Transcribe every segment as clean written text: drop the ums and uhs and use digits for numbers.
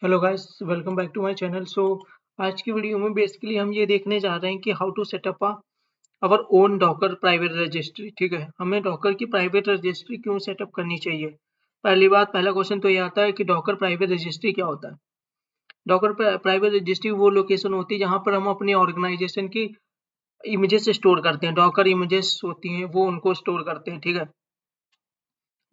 Hello guys, welcome back to my channel. आज की video में बेसिकली हम ये देखने जा रहे हैं कि how to setup our own docker private registry. ठीक है, हमें डॉकर की प्राइवेट रजिस्ट्री क्यों सेटअप करनी चाहिए। पहला क्वेश्चन तो ये आता है कि डॉकर प्राइवेट रजिस्ट्री क्या होता है। डॉकर प्राइवेट रजिस्ट्री वो लोकेशन होती है जहाँ पर हम अपनी ऑर्गेनाइजेशन की इमेजेस स्टोर करते हैं। डॉकर इमेजेस होती हैं वो उनको स्टोर करते हैं। ठीक है,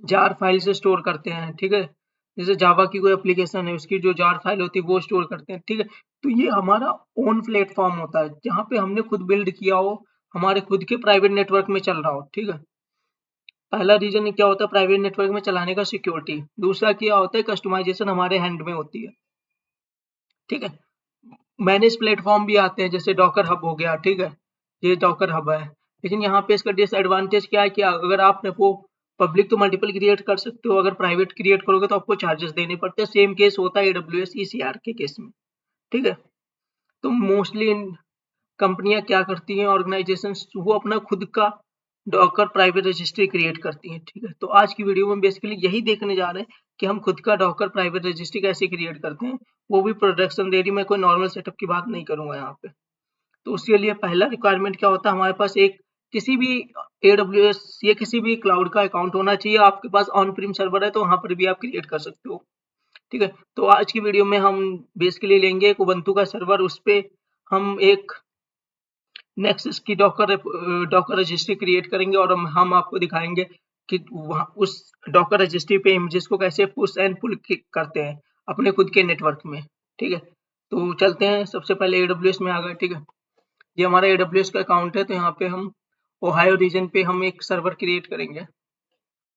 जार फाइल से स्टोर करते हैं। ठीक है, जैसे जावा की कोई एप्लीकेशन है उसकी जो जार फाइल होती है वो स्टोर करते हैं। ठीक है, तो ये हमारा ओन प्लेटफॉर्म होता है जहाँ पे हमने खुद बिल्ड किया हो, हमारे खुद के प्राइवेट नेटवर्क में चल रहा हो। ठीक है, पहला रीजन क्या होता है प्राइवेट नेटवर्क में चलाने का, सिक्योरिटी। दूसरा क्या होता है, कस्टमाइजेशन हमारे हैंड में होती है। ठीक है, मैनेज प्लेटफॉर्म भी आते हैं जैसे डॉकर हब हो गया। ठीक है, ये डॉकर हब है, लेकिन यहाँ पे इसका डिसएडवांटेज क्या है कि अगर आपने वो पब्लिक तो मल्टीपल क्रिएट कर सकते हो, अगर प्राइवेट क्रिएट करोगे तो आपको चार्जेस देने पड़ते हैं। सेम केस होता है AWS ECR के केस में। ठीक है, तो मोस्टली कंपनियां क्या करती हैं, ऑर्गेनाइजेशन वो अपना खुद का डॉकर प्राइवेट रजिस्ट्री क्रिएट करती हैं। ठीक है, तो आज की वीडियो में बेसिकली यही देखने जा रहे हैं कि हम खुद का डॉकर प्राइवेट रजिस्ट्री कैसे क्रिएट करते हैं, वो भी प्रोडक्शन रेडी। मैं कोई नॉर्मल सेटअप की बात नहीं करूंगा यहाँ पे। तो उसके लिए पहला रिक्वायरमेंट क्या होता है, हमारे पास एक किसी भी AWS या किसी भी क्लाउड का अकाउंट होना चाहिए। आपके पास ऑन प्रीम सर्वर है तो वहां पर भी आप क्रिएट कर सकते हो। ठीक है, तो आज की वीडियो में हम बेसिकली लेंगे एक उबंटू का सर्वर, उस पे हम एक नेक्सस की डॉकर रजिस्ट्री क्रिएट करेंगे और हम आपको दिखाएंगे कि वहाँ उस डॉकर रजिस्ट्री पे इमेजेस को कैसे पुश एंड पुल करते हैं अपने खुद के नेटवर्क में। ठीक है, तो चलते हैं। सबसे पहले AWS में आ गए। ठीक है, ये हमारा AWS का अकाउंट है, तो यहाँ पे हम ओहायो रीजन पे हम एक सर्वर क्रिएट करेंगे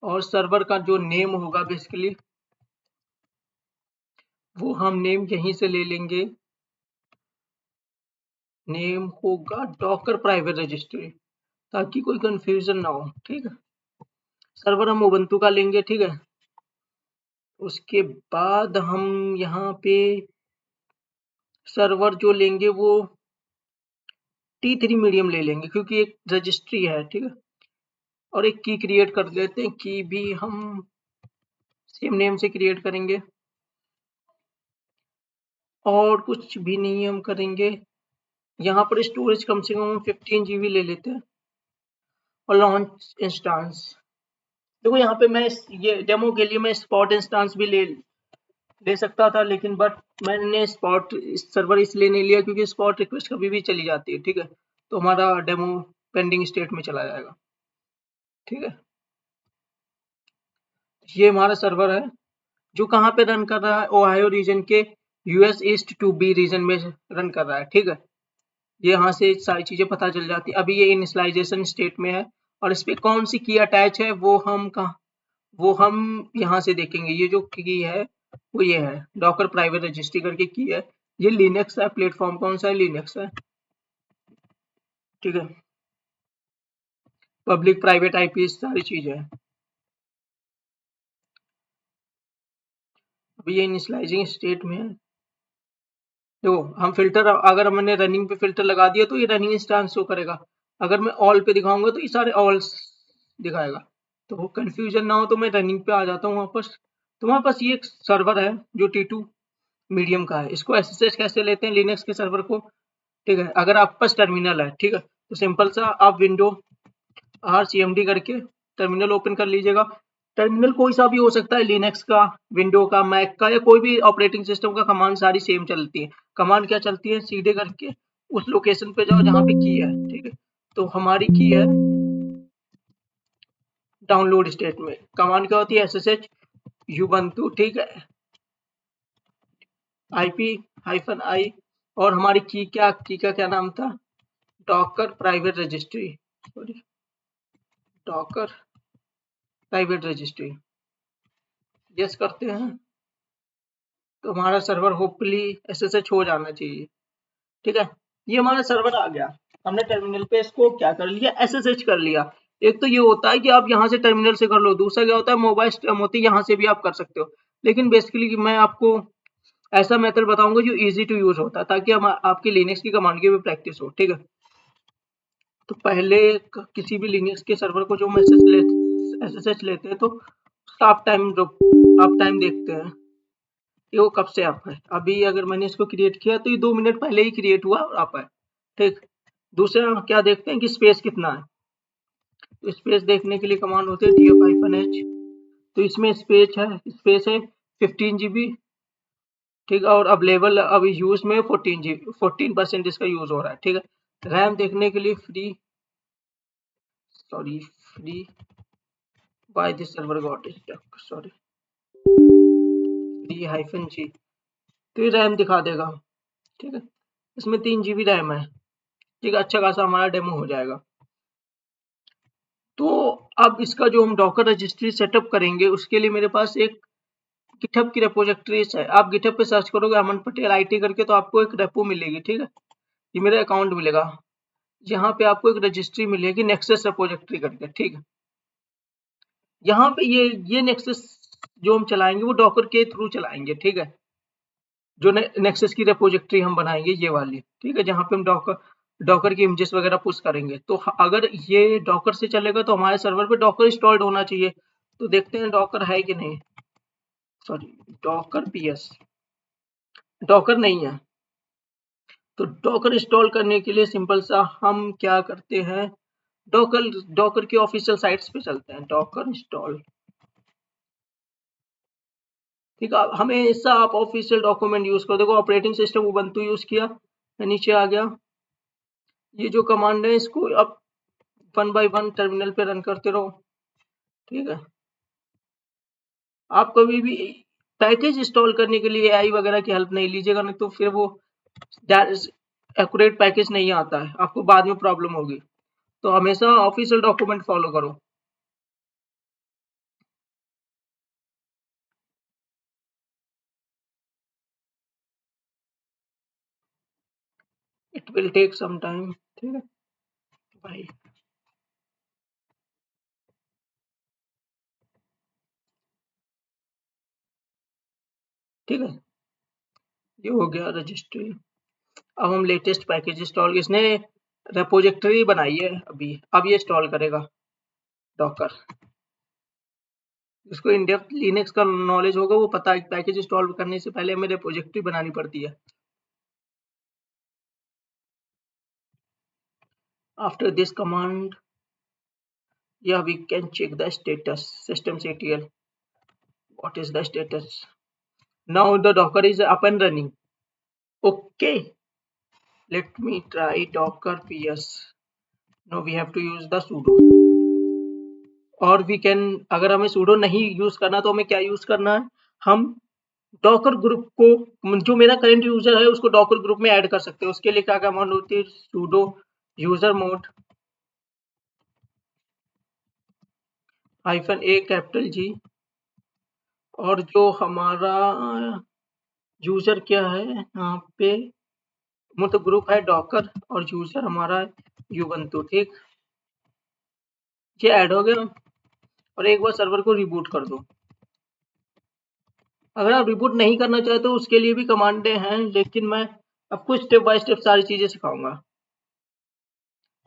और सर्वर का जो नेम होगा बेसिकली वो हम नेम यहीं से ले लेंगे। नेम होगा डॉकर प्राइवेट रजिस्ट्री, ताकि कोई कंफ्यूजन ना हो। ठीक है, सर्वर हम उबंटू का लेंगे। ठीक है, उसके बाद हम यहाँ पे सर्वर जो लेंगे वो T3 मीडियम ले लेंगे क्योंकि एक रजिस्ट्री है। ठीक है, और एक की क्रिएट कर लेते हैं, की भी हम सेम नेम से क्रिएट करेंगे और कुछ भी नहीं हम करेंगे। यहाँ पर स्टोरेज कम से कम 15 GB ले लेते हैं और लॉन्च इंस्टांस। देखो यहाँ पे ये डेमो के लिए मैं स्पॉट इंस्टांस भी ले ले सकता था, लेकिन बट मैंने स्पॉट सर्वर इसलिए नहीं लिया क्योंकि स्पॉट रिक्वेस्ट कभी भी चली जाती है। ठीक है, तो हमारा डेमो पेंडिंग स्टेट में चला जाएगा। ठीक है, ये हमारा सर्वर है जो कहाँ पे रन कर रहा है, ओहायो रीजन के US ईस्ट 2B रीजन में रन कर रहा है। ठीक है, ये यहाँ से सारी चीजें पता चल जाती है। अभी ये इनिशियलाइजेशन स्टेट में है और इस पे कौन सी की अटैच है वो हम यहाँ से देखेंगे। ये जो की है वो ये है डॉकर प्राइवेट रजिस्ट्री करके की है। ये लिनक्स है, प्लेटफॉर्म कौन सा है, लिनक्स है। ठीक है, पब्लिक प्राइवेट IP सारी चीजें हैं। अभी ये इनिशियलाइजिंग स्टेट में है। देखो हम फिल्टर, अगर मैंने रनिंग पे फिल्टर लगा दिया तो ये रनिंग इंस्टांस शो करेगा। अगर मैं ऑल पे दिखाऊंगा तो ये सारे ऑल दिखाएगा। तो वो कंफ्यूजन ना हो तो मैं रनिंग पे आ जाता हूँ वापस। तो हमारे पास ये एक सर्वर है जो T2 मीडियम का है। इसको SSH कैसे लेते हैं लिनक्स के सर्वर को। ठीक है, अगर आपके पास टर्मिनल है, ठीक है, तो सिंपल सा आप विंडो RCMD करके टर्मिनल ओपन कर लीजिएगा। टर्मिनल कोई सा भी हो सकता है, लिनक्स का, विंडो का, मैक का, या कोई भी ऑपरेटिंग सिस्टम का। कमांड सारी सेम चलती है। कमांड क्या चलती है, सीधे करके उस लोकेशन पे जाओ जहाँ पे की है। ठीक है, तो हमारी की है डाउनलोड स्टेट में। कमांड क्या होती है, SSH ubuntu। ठीक है, IP-I, और हमारी की का क्या नाम था, Docker private registry. Sorry, Docker private registry. Yes करते हैं तो हमारा सर्वर होपफुली SSH हो जाना चाहिए। ठीक है, ये हमारा सर्वर आ गया। हमने टर्मिनल पे इसको क्या कर लिया, SSH कर लिया। एक तो ये होता है कि आप यहाँ से टर्मिनल से कर लो, दूसरा क्या होता है मोबाइल स्ट्रीम होती है, यहाँ से भी आप कर सकते हो। लेकिन बेसिकली मैं आपको ऐसा मेथड बताऊंगा जो इजी टू यूज होता है, ताकि हम आपकी लिनक्स की कमांड की भी प्रैक्टिस हो। ठीक है, तो पहले किसी भी लिनक्स के सर्वर को जो SSH लेते हैं तो आप टाइम देखते हैं। ये वो कब से अप है, अभी अगर मैंने इसको क्रिएट किया तो ये 2 मिनट पहले ही क्रिएट हुआ और अप है, ठीक। दूसरा क्या देखते हैं कि स्पेस कितना है, तो स्पेस देखने के लिए कमांड होती है df-h। तो इसमें स्पेस है 15 GB, ठीक है, और अवेलेबल अभी यूज में 14% इसका यूज हो रहा है, ठीक है। रैम देखने के लिए free by this server got stuck, sorry, free -g, तो ये रैम दिखा देगा, ठीक है। इसमें 3 GB रैम है, ठीक है, अच्छा खासा हमारा डेमो हो जाएगा। तो अब इसका जो हम डॉकर रजिस्ट्री सेटअप करेंगे उसके लिए मेरे पास एक गिटहब की रेपोजिटरीज है। आप गिटहब पे सर्च करोगे अमन पटेल IT करके तो आपको एक रेपो मिलेगी, ठीक है, ये मेरा अकाउंट मिलेगा। यहाँ पे आपको एक रजिस्ट्री मिलेगी नेक्सस रेपोजिटरी करके, ठीक है। यहाँ पे ये नेक्सस जो हम चलाएंगे वो डॉकर के थ्रू चलाएंगे, ठीक है। जो नेक्सस की रेपोजिटरी हम बनाएंगे ये वाली, ठीक है, जहाँ पे हम डॉकर की इमेजेस वगैरह पुश करेंगे। तो अगर ये डॉकर से चलेगा तो हमारे सर्वर पे डॉकर इंस्टॉल्ड होना चाहिए। तो देखते हैं डॉकर है कि नहीं, सॉरी, डॉकर PS, डॉकर नहीं है। तो डॉकर इंस्टॉल करने के लिए सिंपल सा हम क्या करते हैं, डॉकर डॉकर की ऑफिशियल साइट्स पे चलते हैं, डॉकर इंस्टॉल, ठीक है। हमेशा आप ऑफिशियल डॉक्यूमेंट यूज करो। देखो ऑपरेटिंग सिस्टम उबंटू यूज किया, मैं नीचे आ गया, ये जो कमांड है इसको अब 1 बाय 1 टर्मिनल पे रन करते रहो, ठीक है। आप कभी भी पैकेज इंस्टॉल करने के लिए AI वगैरह की हेल्प नहीं लीजिएगा, नहीं तो फिर वो एक्यूरेट पैकेज नहीं आता है, आपको बाद में प्रॉब्लम होगी। तो हमेशा ऑफिशियल डॉक्यूमेंट फॉलो करो। It will take some time, ठीक है भाई, ठीक है। ये हो गया रजिस्ट्री। अब हम लेटेस्ट पैकेज इंस्टॉल, इसने रेपोजिटरी बनाई है अभी, अब ये इंस्टॉल करेगा डॉकर। जिसको इन डेप्थ लिनक्स का नॉलेज होगा वो पता है पैकेज इंस्टॉल करने से पहले हमें रेपोजिटरी बनानी पड़ती है। After this command, yeah, we can check the status, systemctl, what is the status, now the docker is up and running, okay. Let me try docker ps, now we have to use the sudo, और we can, अगर हमें sudo नहीं use करना तो हमें क्या use करना है, हम डॉकर ग्रुप को, जो मेरा करंट यूजर है उसको डॉकर ग्रुप में ऐड कर सकते हैं। उसके लिए क्या कमांड होती है, sudo user mod -a capital G, और जो हमारा यूजर क्या है यहाँ पे, मतलब ग्रुप है डॉकर और यूजर हमारा है ubuntu, ठीक। ये ऐड हो गया, और एक बार सर्वर को रिबूट कर दो। अगर आप रिबूट नहीं करना चाहते तो उसके लिए भी कमांडें हैं, लेकिन मैं आपको स्टेप बाय स्टेप सारी चीजें सिखाऊंगा।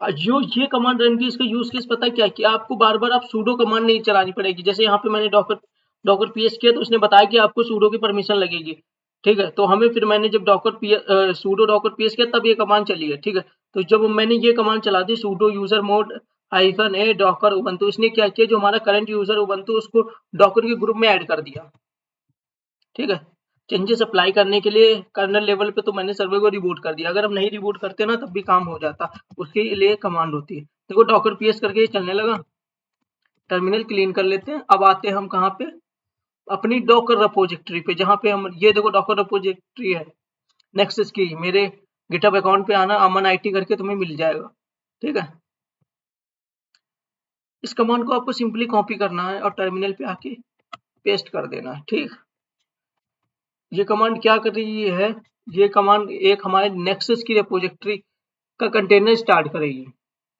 जो ये कमांड रन की, इसका यूज केस पता है क्या, कि आपको बार बार आप सूडो कमांड नहीं चलानी पड़ेगी। जैसे यहाँ पे मैंने डॉकर पीएस किया तो उसने बताया कि आपको सूडो की परमिशन लगेगी, ठीक है। तो हमें फिर मैंने जब सूडो डॉकर पीएस किया तब ये कमांड चली है, ठीक है। तो जब मैंने ये कमांड चला दी sudo usermod -a Docker Ubuntu, इसने क्या किया, जो हमारा करंट यूजर उबंटू उसको डॉकर के ग्रुप में ऐड कर दिया, ठीक है। चेंजेस अप्लाई करने के लिए कर्नल लेवल पे तो मैंने सर्वर को रिबूट कर दिया, अगर हम नहीं रिबूट करते ना तब भी काम हो जाता, उसके लिए कमांड होती है। देखो डॉकर पीएस करके ये चलने लगा, टर्मिनल क्लीन कर लेते हैं। अब आते हैं हम कहाँ पे, अपनी डॉकर रिपोजिटरी पे, जहाँ पे हम, ये देखो डॉकर रिपोजिटरी है नेक्सस की, मेरे गिटहब अकाउंट पे आना अमन IT करके तुम्हें मिल जाएगा, ठीक है। इस कमांड को आपको सिंपली कॉपी करना है और टर्मिनल पे आके पेस्ट कर देना है, ठीक। ये कमांड क्या कर रही है, ये कमांड एक हमारे नेक्सस की रिपोजिटरी का कंटेनर स्टार्ट करेगी,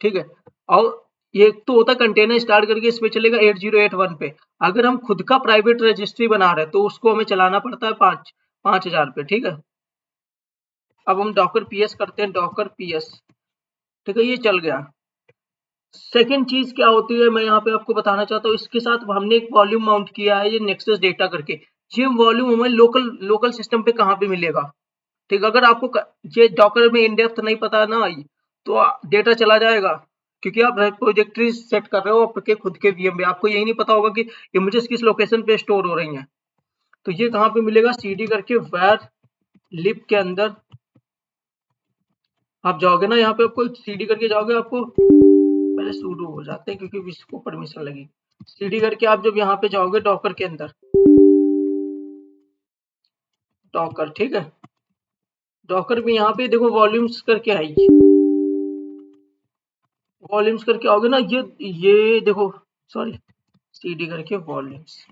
ठीक है। और ये तो होता कंटेनर स्टार्ट करके इस पे चलेगा 8081 पे। अगर हम खुद का प्राइवेट रजिस्ट्री बना रहे हैं तो उसको हमें चलाना पड़ता है 5000 पे, ठीक है। अब हम डॉकर पीएस करते हैं, डॉकर पीएस, ठीक है, ये चल गया। सेकेंड चीज क्या होती है मैं यहाँ पे आपको बताना चाहता हूँ, इसके साथ हमने एक वॉल्यूम माउंट किया है, ये नेक्सस डेटा करके। ये वॉल्यूम हमें लोकल लोकल सिस्टम पे कहाँ पे मिलेगा, ठीक है। अगर आपको ये डॉकर में इन डेप्थ नहीं पता ना, तो डेटा चला जाएगा, क्योंकि आप रिपोजिटरी सेट कर रहे हो आपके खुद के वीएम में, आपको यही नहीं पता होगा कि इमेजेस किस लोकेशन पे स्टोर हो रही हैं। तो ये कहाँ पे मिलेगा, सीडी करके वेयर लिब के अंदर आप जाओगे ना, यहाँ पे आपको सीडी करके जाओगे, आपको पहले सूडो हो जाते हैं क्योंकि इसको परमिशन लगी। सीडी करके आप जब यहाँ पे जाओगे डॉकर के अंदर, डॉकर, ठीक है, डॉकर में यहाँ पे देखो वॉल्यूम्स करके आएगी, वॉल्यूम्स करके आओगे ना, ये देखो, सॉरी, सीडी करके वॉल्यूम्स,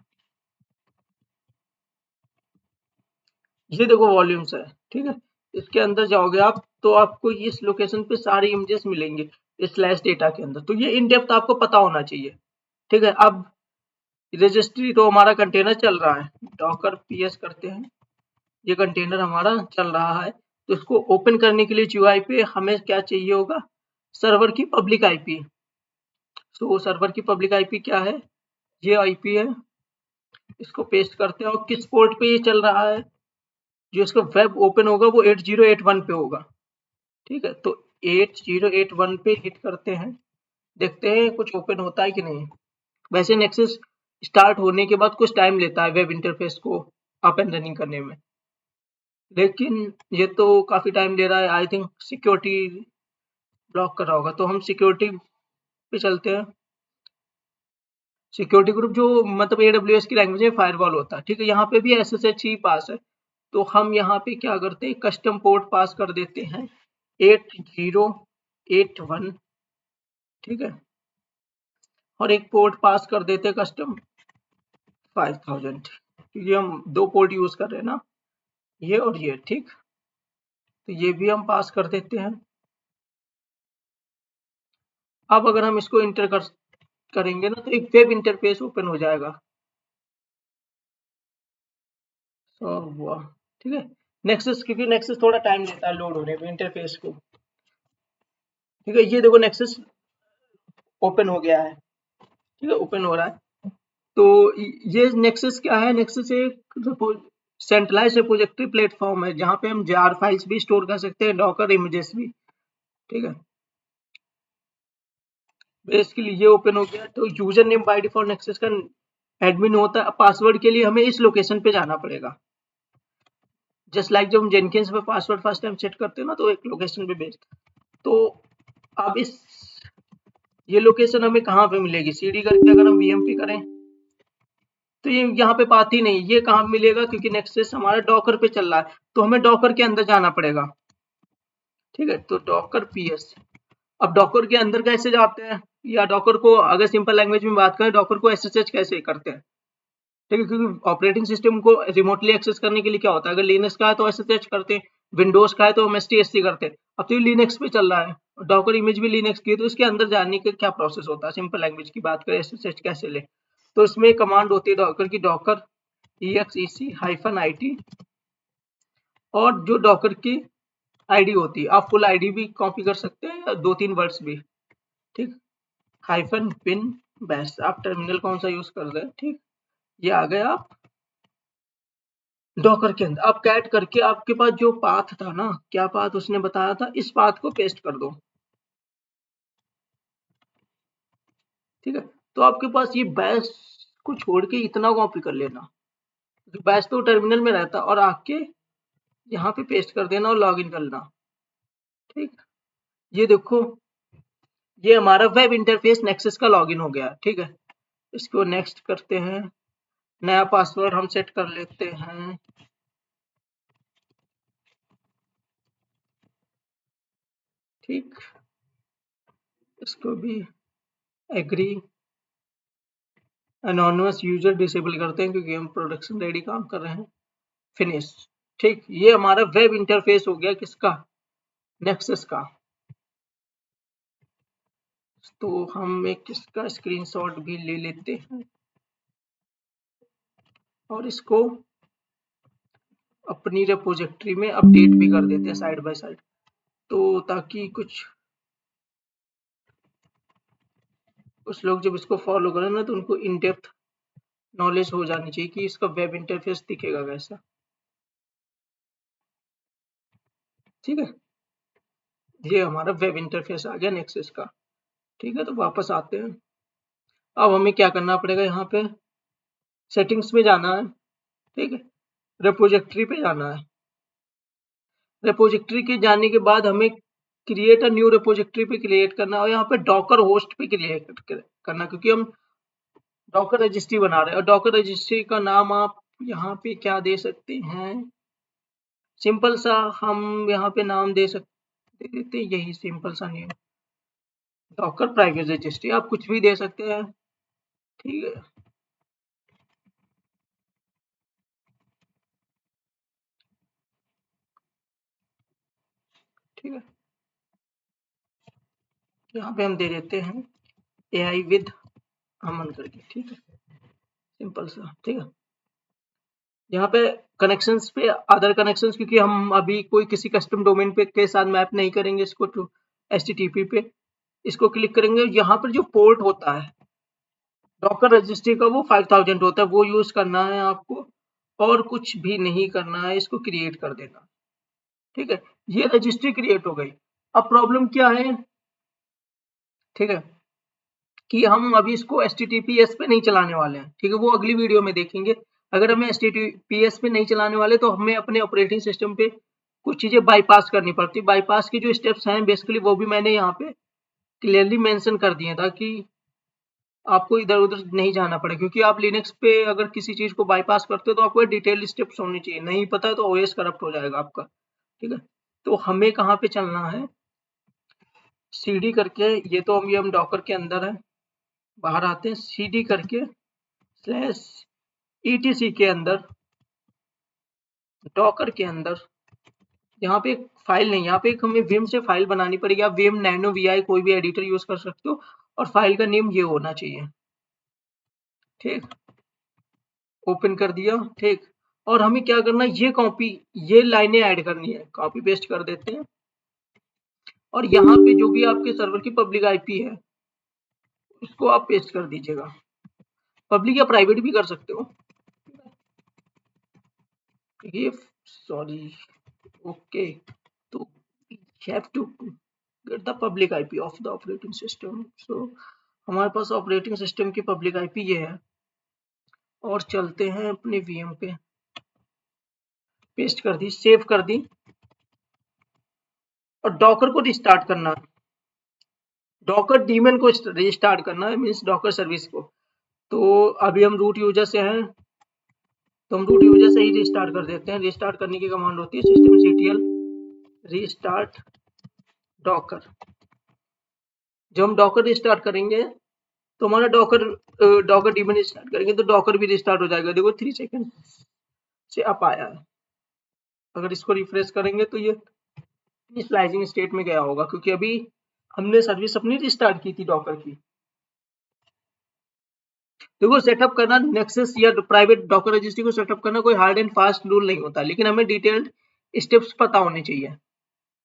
ये देखो वॉल्यूम्स है, ठीक है। इसके अंदर जाओगे आप तो आपको इस लोकेशन पे सारी इमेजेस मिलेंगे स्लैश डेटा के अंदर। तो ये इन डेप्थ आपको पता होना चाहिए, ठीक है। अब रजिस्ट्री तो हमारा कंटेनर चल रहा है, डॉकर पीएस करते हैं, ये कंटेनर हमारा चल रहा है। तो इसको ओपन करने के लिए यूआई पे हमें क्या चाहिए होगा, सर्वर की पब्लिक आईपी। तो सर्वर की पब्लिक आईपी क्या है, ये आईपी है, इसको पेस्ट करते हैं और किस पोर्ट पे ये चल रहा है, जो इसका वेब ओपन होगा वो 8081 पे होगा, ठीक है। तो 8081 पे हिट करते हैं, देखते हैं कुछ ओपन होता है कि नहीं। वैसे नेक्सस स्टार्ट होने के बाद कुछ टाइम लेता है वेब इंटरफेस को अप एंड रनिंग करने में, लेकिन ये तो काफी टाइम ले रहा है। आई थिंक सिक्योरिटी ब्लॉक कर रहा होगा, तो हम सिक्योरिटी पे चलते हैं। सिक्योरिटी ग्रुप जो मतलब AWS की लैंग्वेज में फायरवॉल होता है, ठीक है। यहाँ पे भी SSH ही पास है, तो हम यहाँ पे क्या करते हैं, कस्टम पोर्ट पास कर देते हैं 8081, ठीक है, और एक पोर्ट पास कर देते हैं कस्टम 5000, क्योंकि हम दो पोर्ट यूज कर रहे हैं ना, ये और ये, ठीक। तो ये भी हम पास कर देते हैं। अब अगर हम इसको इंटर करेंगे ना, तो एक वेब इंटरफेस ओपन हो जाएगा, सॉल्व हुआ, ठीक है। नेक्सस, क्योंकि नेक्सस थोड़ा टाइम लेता है लोड होने में इंटरफेस को, ठीक है। ये देखो नेक्सस ओपन हो गया है, ठीक है, ओपन हो रहा है। तो ये नेक्सस क्या है, नेक्सस एक सेंट्रलाइज रिपोजिटरी प्लेटफॉर्म है, जहाँ पे हम जार फाइल्स भी स्टोर कर सकते हैं, डॉकर इमेजेस भी, ठीक है। बेसिकली ये ओपन हो गया। तो user name by default nexus का एडमिन होता है, पासवर्ड के लिए हमें इस लोकेशन पे जाना पड़ेगा, जस्ट लाइक जब हम जेनकिंस पे पासवर्ड फर्स्ट टाइम सेट करते हैं ना, तो एक लोकेशन पे भेजते हैं। तो अब इस ये लोकेशन हमें कहाँ पे मिलेगी, सीडी करके अगर हम वीएमपी करें तो ये यहाँ पे पाती ही नहीं, ये कहाँ मिलेगा, क्योंकि नेक्सस हमारा डॉकर पे चल रहा है, तो हमें डॉकर के अंदर जाना पड़ेगा, ठीक है। तो डॉकर पीएस, अब डॉकर के अंदर कैसे जाते हैं, या डॉकर को अगर सिंपल लैंग्वेज में बात करें, डॉकर को एसएसएच कैसे करते हैं, ठीक है। क्योंकि ऑपरेटिंग सिस्टम को रिमोटली एक्सेस करने के लिए क्या होता है, अगर लिनक्स का है तो एसएसएच करते हैं, विंडोज का है तो एमएसटीएससी करते हैं। अब तो ये लिनक्स पे चल रहा है, डॉकर इमेज भी लिनक्स की है, तो इसके अंदर जाने का क्या प्रोसेस होता है, सिंपल लैंग्वेज की बात करें एसएसएच कैसे ले। तो इसमें कमांड होती है डॉकर की, डॉकर exec-it, और जो डॉकर की आईडी होती है, आप फुल आईडी भी कॉपी कर सकते हैं या दो तीन वर्ड्स भी, ठीक। हाइफन पिन बैश, आप टर्मिनल कौन सा यूज कर रहे हैं, ठीक। ये आ गए आप डॉकर के अंदर। आप कैट करके आपके पास जो पाथ था ना, क्या पाथ उसने बताया था, इस पाथ को पेस्ट कर दो, ठीक है। तो आपके पास ये बैश को छोड़ के इतना कॉपी कर लेना, बैश तो टर्मिनल में रहता, और आके यहाँ पे पेस्ट कर देना और लॉग इन करना, ठीक। ये देखो, ये हमारा वेब इंटरफेस नेक्सस का लॉगिन हो गया, ठीक है। इसको नेक्स्ट करते हैं, नया पासवर्ड हम सेट कर लेते हैं, ठीक। इसको भी एग्री, एनोनिमस यूजर डिसेबल करते हैं क्योंकि हम प्रोडक्शन रेडी काम कर रहे हैं, फिनिश, ठीक। ये हमारा वेब इंटरफेस हो गया किसका, नेक्सस का। तो हम एक इसका स्क्रीनशॉट भी ले लेते हैं और इसको अपनी रिपोजिटरी में अपडेट भी कर देते हैं साइड बाय साइड, तो ताकि कुछ लोग जब इसको फॉलो करें ना, तो उनको इन डेप्थ नॉलेज हो जानी चाहिए कि इसका वेब इंटरफेस दिखेगा कैसा। ठीक है, ये हमारा वेब इंटरफेस आ गया नेक्सस का। ठीक है, तो वापस आते हैं। अब हमें क्या करना पड़ेगा, यहाँ पे सेटिंग्स में जाना है। ठीक है, रेपोजिटरी पे जाना है। रेपोजिटरी के जाने के बाद हमें क्रिएट अ न्यू रेपोजिटरी पे क्रिएट करना है और यहाँ पे डॉकर होस्ट पे क्रिएट करना, क्योंकि हम डॉकर रजिस्ट्री बना रहे हैं। और डॉकर रजिस्ट्री का नाम आप यहाँ पे क्या दे सकते हैं, सिंपल सा हम यहाँ पे नाम दे देते हैं, यही सिंपल सा नेम, डॉकर प्राइवेट रजिस्ट्री। आप कुछ भी दे सकते हैं। ठीक है, ठीक है, यहाँ पे हम दे देते हैं AI विद अमन करके। ठीक है, सिंपल सा। ठीक है, यहाँ पे कनेक्शंस पे अदर कनेक्शंस, क्योंकि हम अभी कोई किसी कस्टम डोमेन पे के साथ मैप नहीं करेंगे इसको टू HTTP पे। इसको क्लिक करेंगे, यहाँ पर जो पोर्ट होता है डॉकर रजिस्ट्री का वो 5000 होता है, वो यूज करना है आपको और कुछ भी नहीं करना है, इसको क्रिएट कर देना। ठीक है, ये रजिस्ट्री क्रिएट हो गई। अब प्रॉब्लम क्या है, ठीक है, कि हम अभी इसको HTTPS पे नहीं चलाने वाले हैं। ठीक है, वो अगली वीडियो में देखेंगे। अगर हमें HTTPS पे नहीं चलाने वाले तो हमें अपने ऑपरेटिंग सिस्टम पे कुछ चीजें बाईपास करनी पड़ती। बाईपास के जो स्टेप्स हैं बेसिकली वो भी मैंने यहाँ पे क्लियरली मेंशन कर दिए, ताकि आपको इधर उधर नहीं जाना पड़े। क्योंकि आप लिनक्स पे अगर किसी चीज को बाईपास करते हो तो आपको डिटेल स्टेप्स होनी चाहिए, नहीं पता है तो OS करप्ट हो जाएगा आपका। ठीक है, तो हमें कहाँ पे चलना है, CD करके, ये तो हम डॉकर के अंदर है, बाहर आते हैं, CD करके स्लैश ETC के अंदर, डॉकर के अंदर, यहाँ पे एक फाइल नहीं, यहाँ पे एक हमें विम से फाइल बनानी पड़ेगी। आप विम नैनो VI कोई भी एडिटर यूज कर सकते हो और फाइल का नेम ये होना चाहिए। ठीक, ओपन कर दिया। ठीक, और हमें क्या करना है, ये लाइनें ऐड करनी है, कॉपी पेस्ट कर देते हैं। और यहाँ पे जो भी आपके सर्वर की पब्लिक IP है उसको आप पेस्ट कर दीजिएगा। पब्लिक या प्राइवेट भी कर सकते हो ये, सॉरी, ओके। तो you have to get the public IP of the operating system। so हमारे पास ऑपरेटिंग सिस्टम की पब्लिक IP ये है। और चलते हैं अपने VM पे, पेस्ट कर दी, सेव कर दी। और डॉकर को रिस्टार्ट करना, डॉकर डीमन को रिस्टार्ट करना है, मीन्स डॉकर सर्विस को। तो अभी हम रूट यूजर से हैं, तो हम रूट यूजर से ही रिस्टार्ट कर देते हैं। रिस्टार्ट करने की कमांड होती है systemctl रिस्टार्ट डॉकर। जब हम डॉकर रिस्टार्ट करेंगे तो हमारा डॉकर डीमन स्टार्ट करेंगे तो डॉकर भी रिस्टार्ट हो जाएगा। देखो 3 सेकंड से अप आया है। अगर इसको रिफ्रेश करेंगे तो ये स्लाइसिंग स्टेट में गया होगा, क्योंकि अभी हमने सर्विस अपनी रिस्टार्ट की थी डॉकर की। देखो सेटअप करना नेक्सस या प्राइवेट डॉकर रजिस्ट्री को सेटअप करना कोई हार्ड एंड फास्ट रूल नहीं होता, लेकिन हमें डिटेल्ड स्टेप्स पता होने चाहिए।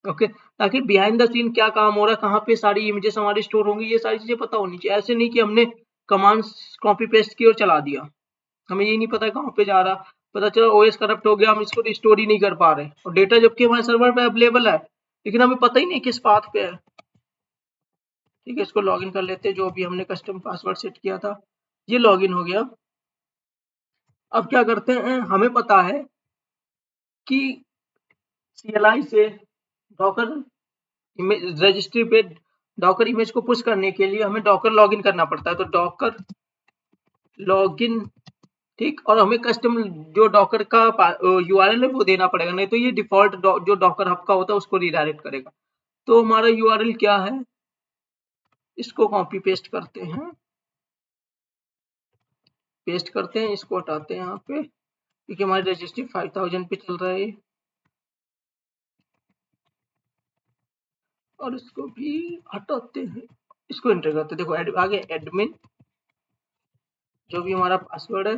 ओके, ताकि बिहाइंड द सीन क्या काम हो रहा है, कहाँ पे सारी इमेजेस हमारी स्टोर होंगी, ये सारी चीजें पता होनी चाहिए। ऐसे नहीं कि हमने कमांड्स कॉपी पेस्ट की और चला दिया, हमें ये नहीं पता कहाँ पे जा रहा, पता चला OS करप्ट हो गया, हम इसको रिस्टोर ही नहीं कर पा रहे, और डेटा जबकि हमारे सर्वर पे अवेलेबल है लेकिन हमें पता ही नहीं किस पाथ पे है। ठीक है, इसको लॉगिन कर लेते हैं, जो भी हमने कस्टम पासवर्ड सेट किया था ये लॉगिन हो गया। अब क्या करते हैं, हमें पता है कि CLI से डॉकर रजिस्ट्री पे डॉकर इमेज को पुश करने के लिए हमें डॉकर लॉगिन करना पड़ता है। तो डॉकर लॉगिन, ठीक, और हमें कस्टम जो डॉकर का URL है वो देना पड़ेगा, नहीं तो ये डिफॉल्ट जो डॉकर हब का होता है उसको रिडायरेक्ट करेगा। तो हमारा URL क्या है, इसको कॉपी पेस्ट करते हैं, इसको हटाते हैं यहाँ पे, क्योंकि हमारी रजिस्ट्री 5000 पे चल रहा है और इसको भी हटाते हैं, इसको एंटर करते हैं। देखो आगे एडमिन, जो भी हमारा पासवर्ड है,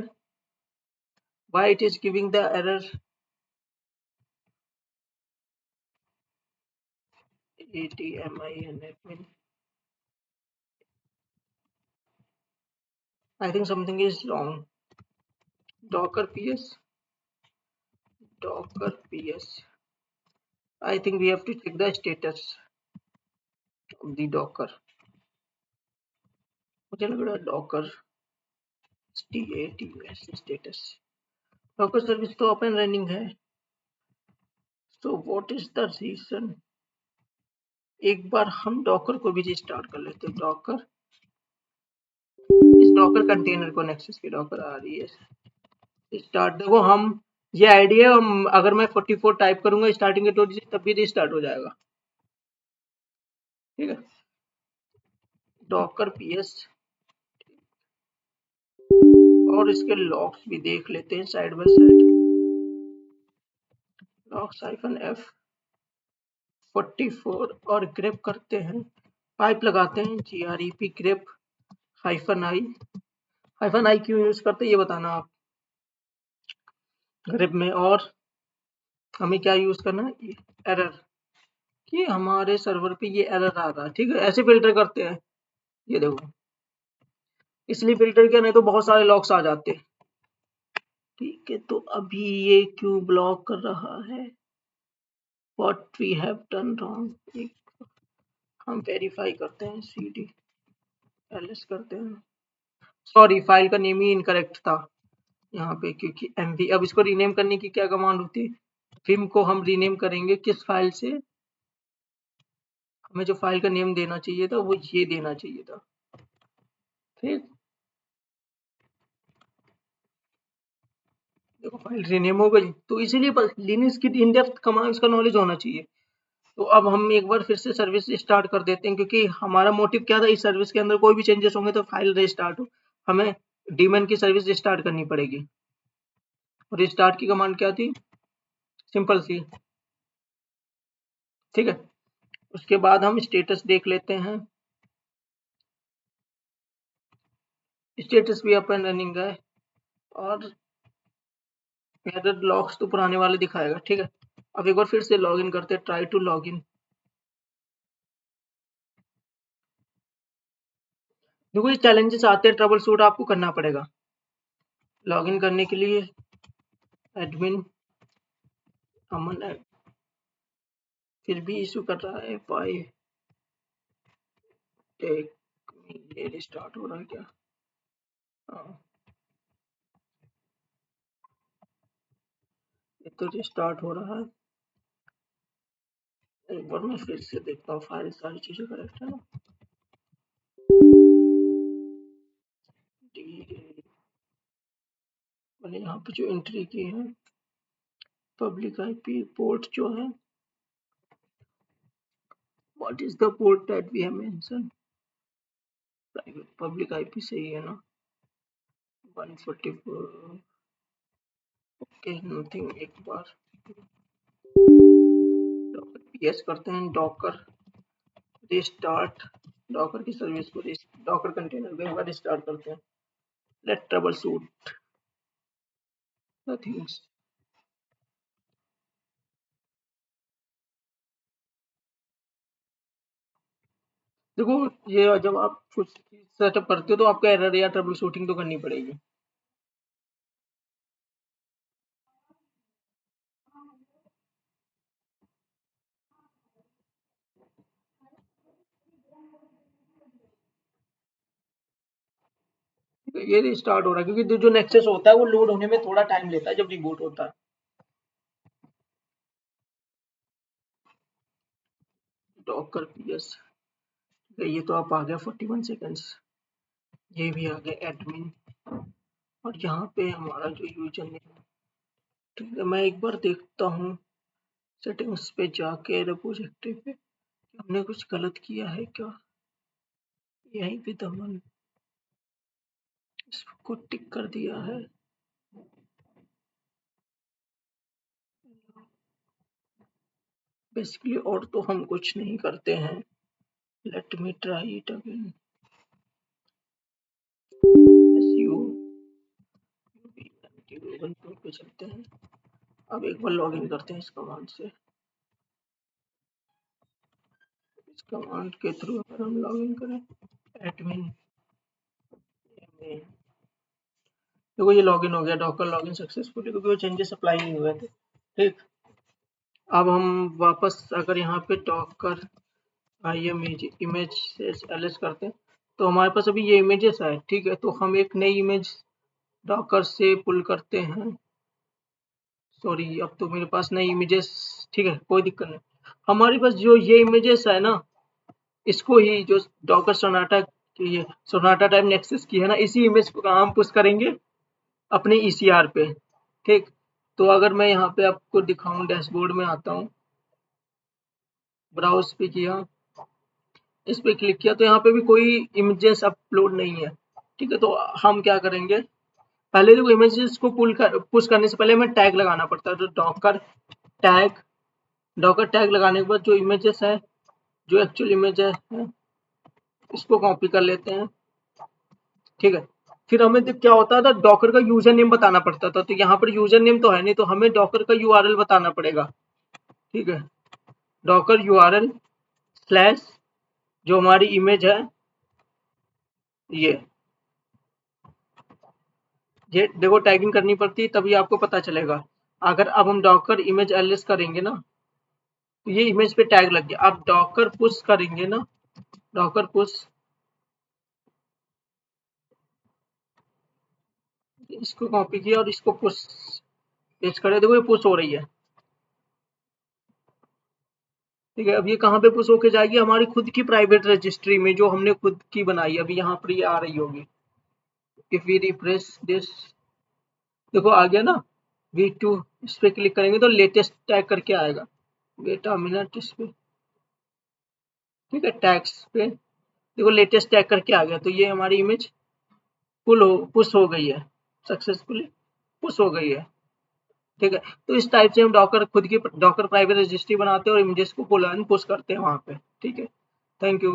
why it is giving the error ATMIN admin, I think something is wrong। docker ps, docker ps. I think we have to check the status of the docker. मुझे लग रहा है docker status status docker service तो open running है. So what is the reason? एक बार हम docker को भी रिस्टार्ट कर लेते हैं. docker इस docker कंटेनर को नेक्सस के docker res स्टार्ट. देखो हम ये आइडिया, हम अगर मैं 44 टाइप करूंगा स्टार्टिंग के टोरी से तब भी रिस्टार्ट हो जाएगा. ठीक है. डॉकर पीएस और इसके लॉग्स भी देख लेते हैं side by side. Logs -f 44 और ग्रेप करते हैं. पाइप लगाते हैं grep ग्रेप -i क्यों यूज करते हैं ये बताना आप ग्रेप में. और हमें क्या यूज करना है, एरर कि हमारे सर्वर पे ये एरर आ रहा है. ठीक है. ऐसे फिल्टर करते हैं. ये देखो इसलिए फिल्टर किया, नहीं तो बहुत सारे लॉक्स आ जाते हैं. ठीक है. तो अभी ये क्यों ब्लॉक कर रहा है, what we have done wrong. हम वेरीफाई करते हैं cd ls करते हैं. सॉरी फाइल का नेम ही इनकरेक्ट था यहाँ पे, क्योंकि mv. अब इसको रीनेम करने की क्या कमांड होती है, विम को हम रीनेम करेंगे किस फाइल से. हमें जो फाइल का नेम देना चाहिए था वो ये देना चाहिए था. ठीक. देखो फाइल रीनेम हो गई, तो इसीलिए लिनक्स की इन डेप्थ कमांड्स का नॉलेज होना चाहिए. तो अब हम एक बार फिर से सर्विस स्टार्ट कर देते हैं, क्योंकि हमारा मोटिव क्या था, इस सर्विस के अंदर कोई भी चेंजेस होंगे तो फाइल रिस्टार्ट हो. हमें डीमन की सर्विस रिस्टार्ट करनी पड़ेगी. और रिस्टार्ट की कमांड क्या थी, सिंपल सी. ठीक है. उसके बाद हम स्टेटस देख लेते हैं. स्टेटस भी अपन रनिंग है और एरर लॉग्स तो पुराने वाले दिखाएगा. ठीक है. अब एक बार फिर से लॉगिन करते हैं, ट्राई टू लॉगिन. देखो ये चैलेंजेस आते हैं, ट्रबल शूट आपको करना पड़ेगा. लॉगिन करने के लिए एडमिन अमन है, फिर भी इशू कर रहा है. वाई टेक ये रिस्टार्ट हो रहा है क्या. हाँ, ये तो रिस्टार्ट हो रहा है. एक बार मैं फिर से देखता हूँ फाइल सारी चीजें करेक्ट है ना. मैंने यहाँ पे जो एंट्री की है पब्लिक आईपी पोर्ट जो है, what is the port that we have mention. Private public IP सही है ना, 144. Okay nothing. एक बार डॉकर पीएस करते हैं, डॉकर रिस्टार्ट. डॉकर की सर्विस को डॉकर कंटेनर को एक बार रिस्टार्ट करते हैं. Let troubleshoot the things. देखो ये जब आप कुछ सेटअप करते हो तो आपको एरर या ट्रबल शूटिंग तो करनी पड़ेगी. तो ये रिस्टार्ट हो रहा है क्योंकि जो नेक्सस होता है वो लोड होने में थोड़ा टाइम लेता है जब रिबूट होता है. डॉकर पीएस ये तो आप आ गया 41 सेकंड्स. ये भी आ गया एडमिन. और यहाँ पे हमारा जो यूजर नेम. ठीक है. मैं एक बार देखता हूँ सेटिंग्स पे जाके रिपोजिटरी पे हमने कुछ गलत किया है क्या. यहीं पे दमन इसको टिक कर दिया है. बेसिकली और तो हम कुछ नहीं करते हैं. Let me try it again. SEO Google पे चलते हैं. अब एक बार लॉगिन करते हैं इस कमांड से. इस कमांड के थ्रू अगर हम लॉगिन करें एडमिन देखो ये लॉगिन हो गया, डॉकर लॉगिन सक्सेसफुली, क्योंकि वो चेंजेस अप्लाई नहीं हुए थे। ठीक, अब हम वापस अगर यहाँ पे डॉकर इमेज एलएस करते हैं तो हमारे पास अभी ये इमेजेस है। ठीक है, तो हम एक नई इमेज डॉकर से पुल करते हैं। सॉरी, अब तो मेरे पास नई इमेजेस, ठीक है कोई दिक्कत नहीं। हमारे पास जो ये इमेजेस है ना, इसको ही जो डॉकर सोनाटा की सोनाटा टाइप नेक्सस की है ना, इसी इमेज को हम पुश करेंगे अपने ईसीआर पे। ठीक, तो अगर मैं यहाँ पे आपको दिखाऊं, डैशबोर्ड में आता हूँ, ब्राउज पे किया, इस पे क्लिक किया, तो यहाँ पे भी कोई इमेजेस अपलोड नहीं है। ठीक है, तो हम क्या करेंगे, पहले देखो इमेजेस को पुश करने से पहले हमें टैग लगाना पड़ता है। तो डॉकर टैग लगाने के बाद जो इमेजेस है, जो एक्चुअल इमेज है, इसको कॉपी कर लेते हैं। ठीक है, फिर हमें क्या होता था, डॉकर का यूजर नेम बताना पड़ता था। तो यहाँ पर यूजर नेम तो है नहीं, तो हमें डॉकर का यूआरएल बताना पड़ेगा। ठीक है, डॉकर यूआरएल स्लैश जो हमारी इमेज है, ये देखो टैगिंग करनी पड़ती है, तभी आपको पता चलेगा। अगर अब हम डॉकर इमेज एलएस करेंगे ना, तो ये इमेज पे टैग लग गया। अब डॉकर पुश करेंगे ना, डॉकर पुश, इसको कॉपी किया और इसको पुश पेस्ट करे, देखो ये पुश हो रही है। ठीक है, अब ये कहाँ पे पुश होके जाएगी, हमारी खुद की प्राइवेट रजिस्ट्री में, जो हमने खुद की बनाई। अभी यहाँ पर ये आ रही होगी, इफ वी रिफ्रेश दिस, देखो आ गया ना V2। इस पे क्लिक करेंगे तो लेटेस्ट टैग करके आएगा। वेट अ मिनट, इस पे, ठीक है, टैग्स पे देखो लेटेस्ट टैग करके आ गया। तो ये हमारी इमेज पुश हो गई है, सक्सेसफुली पुश हो गई है। ठीक है, तो इस टाइप से हम डॉकर खुद की डॉकर प्राइवेट रजिस्ट्री बनाते हैं और इमेजेस को पुल एंड पुश करते हैं वहां पे। ठीक है, थैंक यू।